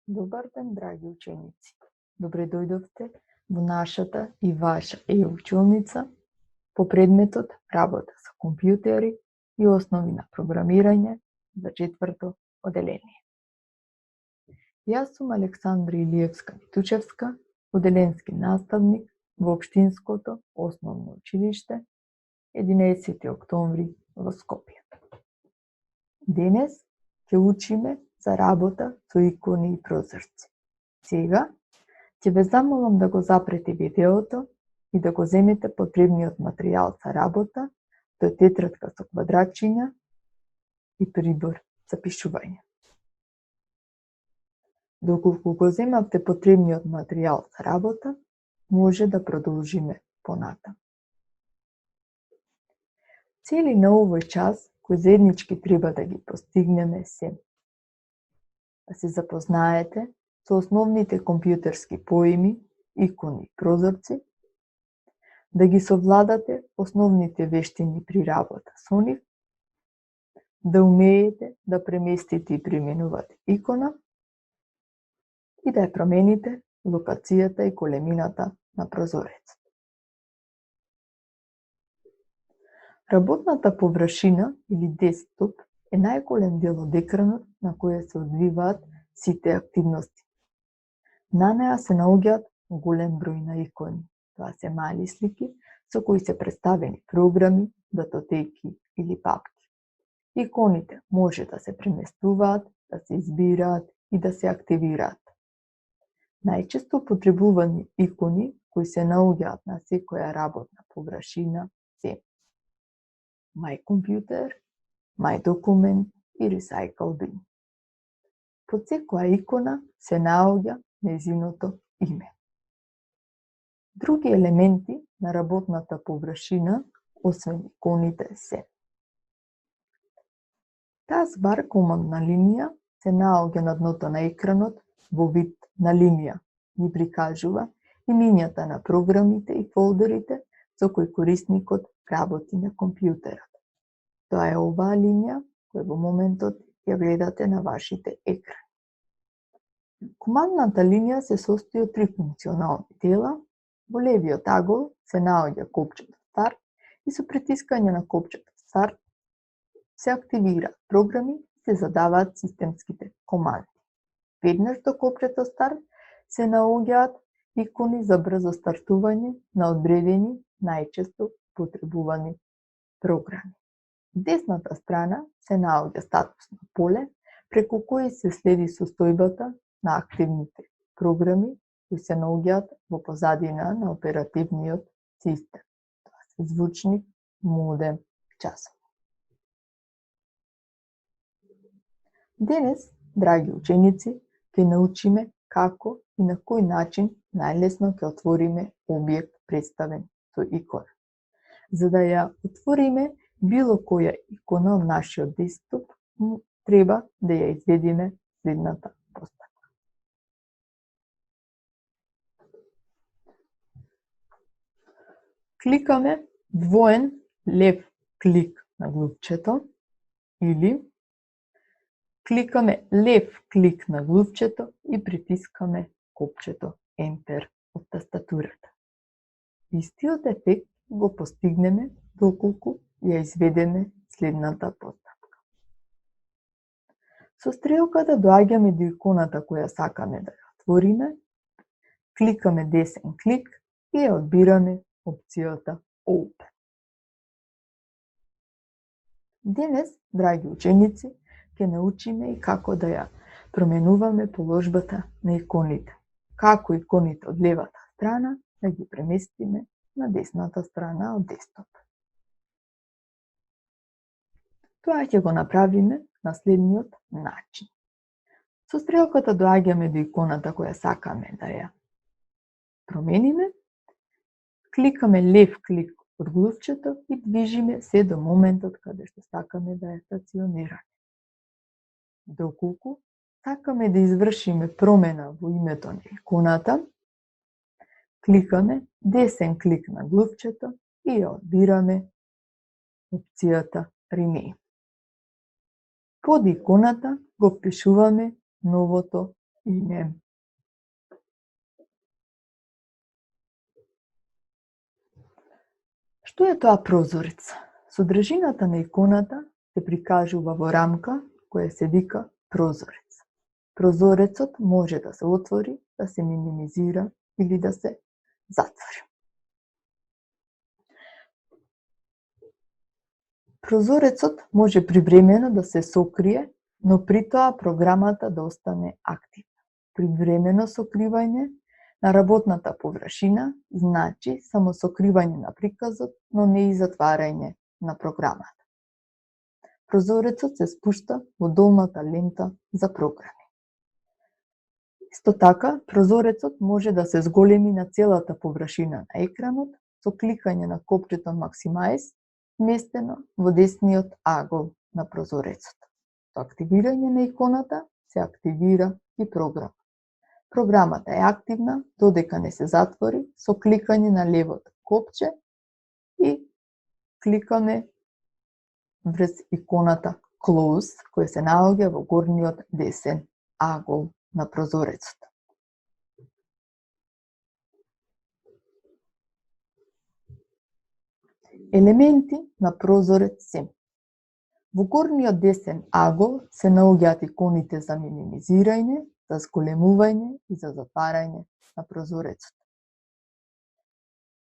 Добар ден, драги ученици! Добре дојдовте во нашата и ваша училница по предметот Работа со компјутери и основи на програмирање за 4-то оделение. Јас сум Александра Илиевска-Митучевска, оделенски наставник во Општинското основно училиште 11 октомври во Скопје. Денес ќе учиме за работа со икони и прозорци. Сега ќе ве замолам да го запрете видеото и да го земете потребниот материјал за работа, тоа е тетрадка со квадратчиња и прибор за пишување. Доколку го земавте потребниот материјал за работа, може да продолжиме понатаму. Цели на овој час кој заеднички треба да ги постигнеме се да се запознаете со основните компјутерски поими, икони и прозорци, да ги совладате основните вештини при работа со нив, да умеете да преместите и применувате икона и да ја промените локацијата и големината на прозорецот. Работната површина или десктоп е најголем дел од екранот на кој се одвиваат сите активности. На неа се наоѓаат голем број на икони. Тоа се мали слики со кои се представени програми, датотеки или папки. Иконите може да се преместуваат, да се избираат и да се активираат. Најчесто употребувани икони кои се наоѓаат на секоја работна површина се My Computer, My Document и Recycle Bin. Под секоја икона се наоѓа нејзиното име. Други елементи на работната површина, освен иконите, се Таскбар командна линија се наоѓа на дното на екранот во вид на линија. Ни прикажува имињата на програмите и фолдерите со кои корисникот работи на компјутерот. Тоа е оваа линија која во моментот ја гледате на вашите екрани. Командната линија се состои од три функционални дела. Во левиот агол се наоѓа копчето Старт и со притискање на копчето Старт се активираат програми и се задаваат системските команди. Веднаш до копчето Старт се наоѓаат икони за брзо стартување на одредени најчесто потребувани програми. Десната страна се наоѓа статусно поле преку кој се следи состојбата на активните програми кои се наоѓаат во позадина на оперативниот систем. Тоа се звучник, модем, часовник. Денес, драги ученици, ќе научиме како и на кој начин најлесно ќе отвориме објект представен со икона. За да ја отвориме било која икона од нашиот десктоп, треба да ја изведиме следната постапка. Кликаме двоен лев клик на глувчето или кликаме лев клик на глувчето и притискаме копчето Enter од тастатурата. Истиот ефект го постигнеме доколку ја изведеме следната постапка. Со стрелката доаѓаме до иконата која сакаме да ја отвориме, кликаме десен клик и ја одбираме опцијата Open. Денес, драги ученици, ќе научиме и како да ја променуваме положбата на иконите. Како иконите од левата страна да ги преместиме на десната страна од десктоп. Тоа ќе го направиме на следниот начин. Со стрелката доаѓаме до иконата која сакаме да ја промениме, кликаме лев клик од глувчето и движиме се до моментот каде што сакаме да ја стационираме. Доколку сакаме да извршиме промена во името на иконата, кликаме десен клик на глувчето и ја одбираме опцијата Rename. Под иконата го впишуваме новото име. Што е тоа прозорец? Содржината на иконата се прикажува во рамка која се вика прозорец. Прозорецот може да се отвори, да се минимизира или да се затвори. Прозорецот може привремено да се сокрие, но при тоа програмата да остане активна. Привремено сокривање на работната површина значи само сокривање на приказот, но не и затварање на програмата. Прозорецот се спушта во долната лента за програми. Исто така, прозорецот може да се зголеми на целата површина на екранот со кликање на копчето Maximize вместено во десниот агол на прозорецот. Со активирање на иконата се активира и програма. Програмата е активна додека не се затвори со кликање на левото копче и кликаме врз иконата Close, која се наоѓа во горниот десен агол на прозорецот. Елементи на прозорец се. Во горниот десен агол се наоѓаат иконите за минимизирање, за зголемување и за затварање на прозорецот.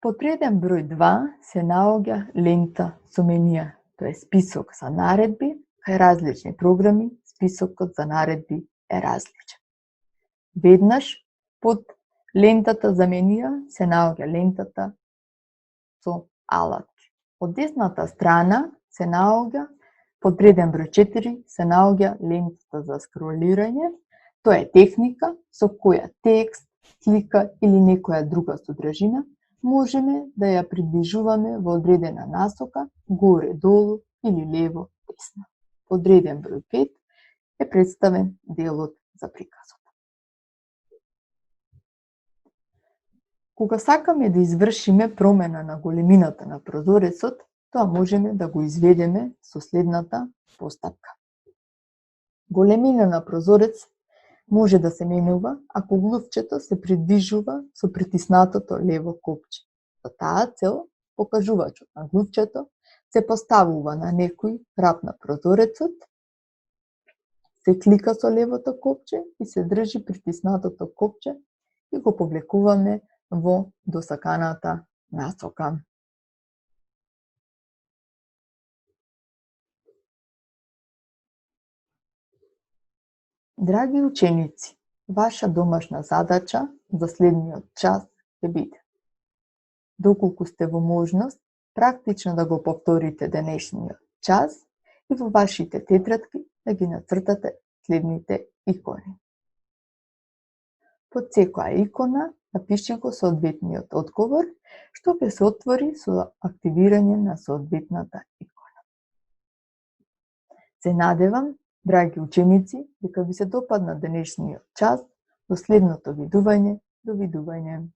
Под реден број 2 се наоѓа лента со менија, тоа е список за наредби кај различни програми, списокот за наредби е различен. Веднаш под лентата за менија се наоѓа лентата со алатки. Од десната страна се наоѓа под реден број 4 се наоѓа лентата за скролирање. Тоа е техника со која текст, слика или некоја друга содржина можеме да ја придвижуваме во одредена насока, горе, долу или лево, десно. Под реден број 5 е представен делот за приказот. Кога сакаме да извршиме промена на големината на прозорецот, тоа можеме да го изведеме со следната постапка. Големина на прозорец може да се менува ако глувчето се придвижува со притиснатото лево копче. За таа цел, покажувачот на глувчето се поставува на некој крап на прозорецот, се клика со левото копче и се држи притиснатото копче и го повлекуваме во досаканата насока. Драги ученици, ваша домашна задача за следниот час ќе биде: доколку сте во можност, практично да го повторите денешниот час и во вашите тетрадки да ги нацртате следните икони. Под секоја икона напиши го соодветниот одговор, што ќе се отвори со активирање на соодветната икона. Се надевам, драги ученици, дека ви се допадна денешниот час. До следното видување, довидување.